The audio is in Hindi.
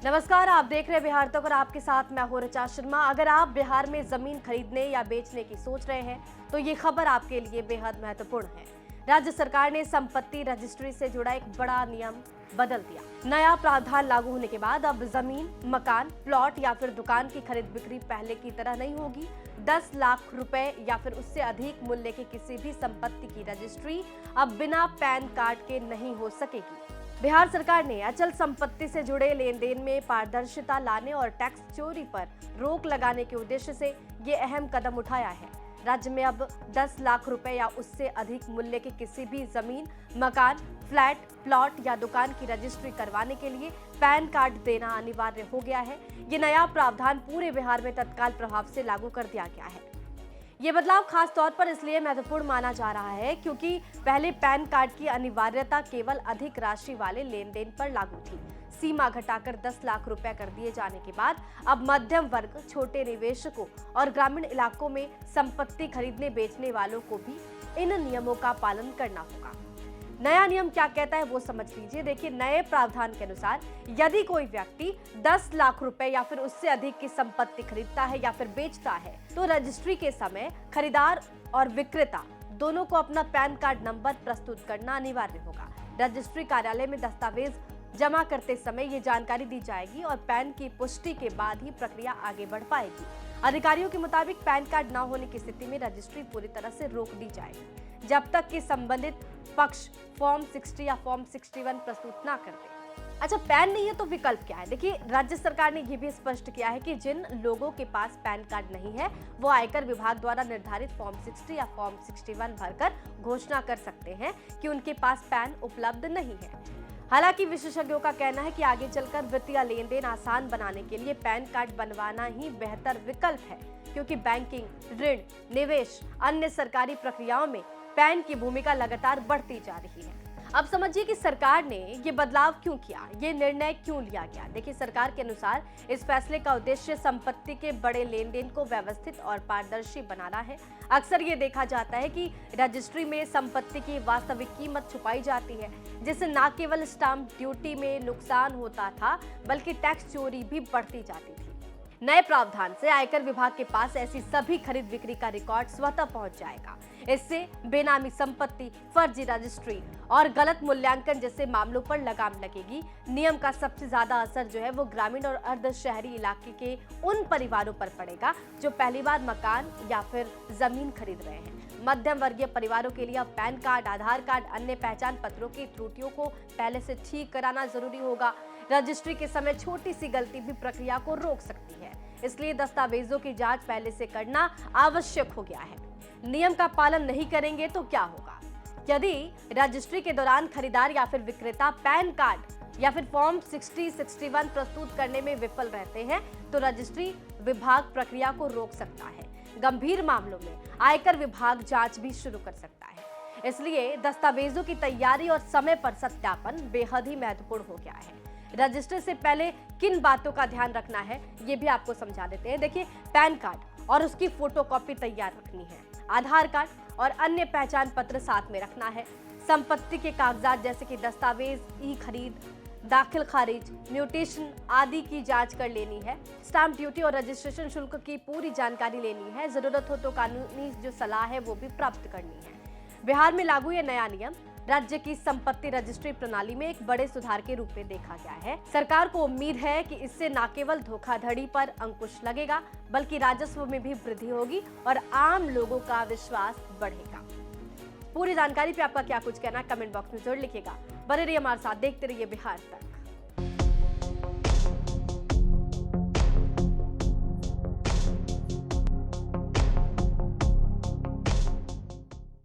नमस्कार, आप देख रहे हैं बिहार तक और आपके साथ मैं हूं ऋचा शर्मा। अगर आप बिहार में जमीन खरीदने या बेचने की सोच रहे हैं तो ये खबर आपके लिए बेहद महत्वपूर्ण है। राज्य सरकार ने संपत्ति रजिस्ट्री से जुड़ा एक बड़ा नियम बदल दिया। नया प्रावधान लागू होने के बाद अब जमीन, मकान, प्लॉट या फिर दुकान की खरीद बिक्री पहले की तरह नहीं होगी। 10 लाख रुपए या फिर उससे अधिक मूल्य की किसी भी संपत्ति की रजिस्ट्री अब बिना पैन कार्ड के नहीं हो सकेगी। बिहार सरकार ने अचल संपत्ति से जुड़े लेन देन में पारदर्शिता लाने और टैक्स चोरी पर रोक लगाने के उद्देश्य से ये अहम कदम उठाया है। राज्य में अब 10 लाख रुपए या उससे अधिक मूल्य के किसी भी जमीन, मकान, फ्लैट, प्लॉट या दुकान की रजिस्ट्री करवाने के लिए पैन कार्ड देना अनिवार्य हो गया है। ये नया प्रावधान पूरे बिहार में तत्काल प्रभाव से लागू कर दिया गया है। ये बदलाव खास तौर पर इसलिए महत्वपूर्ण माना जा रहा है क्योंकि पहले पैन कार्ड की अनिवार्यता केवल अधिक राशि वाले लेन देन पर लागू थी। सीमा घटाकर 10 लाख रुपए कर दिए जाने के बाद अब मध्यम वर्ग, छोटे निवेशकों और ग्रामीण इलाकों में संपत्ति खरीदने बेचने वालों को भी इन नियमों का पालन करना होगा। नया नियम क्या कहता है वो समझ लीजिए। देखिए, नए प्रावधान के अनुसार यदि कोई व्यक्ति 10 लाख रुपए या फिर उससे अधिक की संपत्ति खरीदता है या फिर बेचता है तो रजिस्ट्री के समय खरीदार और विक्रेता दोनों को अपना पैन कार्ड नंबर प्रस्तुत करना अनिवार्य होगा। रजिस्ट्री कार्यालय में दस्तावेज जमा करते समय ये जानकारी दी जाएगी और पैन की पुष्टि के बाद ही प्रक्रिया आगे बढ़ पाएगी। अधिकारियों के मुताबिक पैन कार्ड न होने की स्थिति में रजिस्ट्री पूरी तरह से रोक दी जाएगी जब तक कि संबंधित पक्ष फॉर्म 60 या फॉर्म 61 प्रस्तुत ना कर दे। अच्छा, पैन नहीं है तो विकल्प क्या है? देखिए, राज्य सरकार ने यह भी स्पष्ट किया है कि जिन लोगों के पास पैन कार्ड नहीं है वो आयकर विभाग द्वारा निर्धारित फॉर्म 60 या फॉर्म 61 भरकर घोषणा कर सकते हैं कि उनके पास पैन उपलब्ध नहीं है। हालांकि विशेषज्ञों का कहना है कि आगे चलकर वित्तीय लेन देन आसान बनाने के लिए पैन कार्ड बनवाना ही बेहतर विकल्प है, क्योंकि बैंकिंग, ऋण, निवेश, अन्य सरकारी प्रक्रियाओं में पैन की भूमिका लगातार बढ़ती जा रही है। अब समझिए कि सरकार ने ये बदलाव क्यों किया, ये निर्णय क्यों लिया गया। देखिए, सरकार के अनुसार इस फैसले का उद्देश्य संपत्ति के बड़े लेन देन को व्यवस्थित और पारदर्शी बनाना है। अक्सर ये देखा जाता है कि रजिस्ट्री में संपत्ति की वास्तविक कीमत छुपाई जाती है, जिससे न केवल स्टाम्प ड्यूटी में नुकसान होता था बल्कि टैक्स चोरी भी बढ़ती जाती थी। नए प्रावधान से आयकर विभाग के पास ऐसी सभी खरीद बिक्री का रिकॉर्ड स्वतः पहुंच जाएगा। इससे बेनामी संपत्ति, फर्जी रजिस्ट्री और गलत मूल्यांकन जैसे मामलों पर लगाम लगेगी। नियम का सबसे ज्यादा असर जो है वो ग्रामीण और अर्ध शहरी इलाके के उन परिवारों पर पड़ेगा जो पहली बार मकान या फिर जमीन खरीद रहे हैं। मध्यम वर्गीय परिवारों के लिए अब पैन कार्ड, आधार कार्ड, अन्य पहचान पत्रों की त्रुटियों को पहले से ठीक कराना जरूरी होगा। रजिस्ट्री के समय छोटी सी गलती भी प्रक्रिया को रोक सकती है, इसलिए दस्तावेजों की जांच पहले से करना आवश्यक हो गया है। नियम का पालन नहीं करेंगे तो क्या होगा? यदि रजिस्ट्री के दौरान खरीदार या फिर विक्रेता पैन कार्ड या फिर फॉर्म 60, 61 प्रस्तुत करने में विफल रहते हैं तो रजिस्ट्री विभाग प्रक्रिया को रोक सकता है। गंभीर मामलों में आयकर विभाग जांच भी शुरू कर सकता है। इसलिए दस्तावेजों की तैयारी और समय पर सत्यापन बेहद ही महत्वपूर्ण हो गया है। रजिस्टर से पहले किन बातों का ध्यान रखना है ये भी आपको समझा देते हैं। देखिए, पैन कार्ड और उसकी फोटोकॉपी तैयार रखनी है। आधार कार्ड और अन्य पहचान पत्र साथ में रखना है। संपत्ति के कागजात जैसे कि दस्तावेज, ई खरीद, दाखिल खारिज, म्यूटेशन आदि की जांच कर लेनी है। स्टाम्प ड्यूटी और रजिस्ट्रेशन शुल्क की पूरी जानकारी लेनी है। जरूरत हो तो कानूनी जो सलाह है वो भी प्राप्त करनी है। बिहार में लागू ये नया नियम राज्य की संपत्ति रजिस्ट्री प्रणाली में एक बड़े सुधार के रूप में देखा गया है। सरकार को उम्मीद है कि इससे न केवल धोखाधड़ी पर अंकुश लगेगा बल्कि राजस्व में भी वृद्धि होगी और आम लोगों का विश्वास बढ़ेगा। पूरी जानकारी पे आपका क्या कुछ कहना है कमेंट बॉक्स में जरूर लिखिएगा। बने रहिए हमारे साथ, देखते रहिए बिहार तक।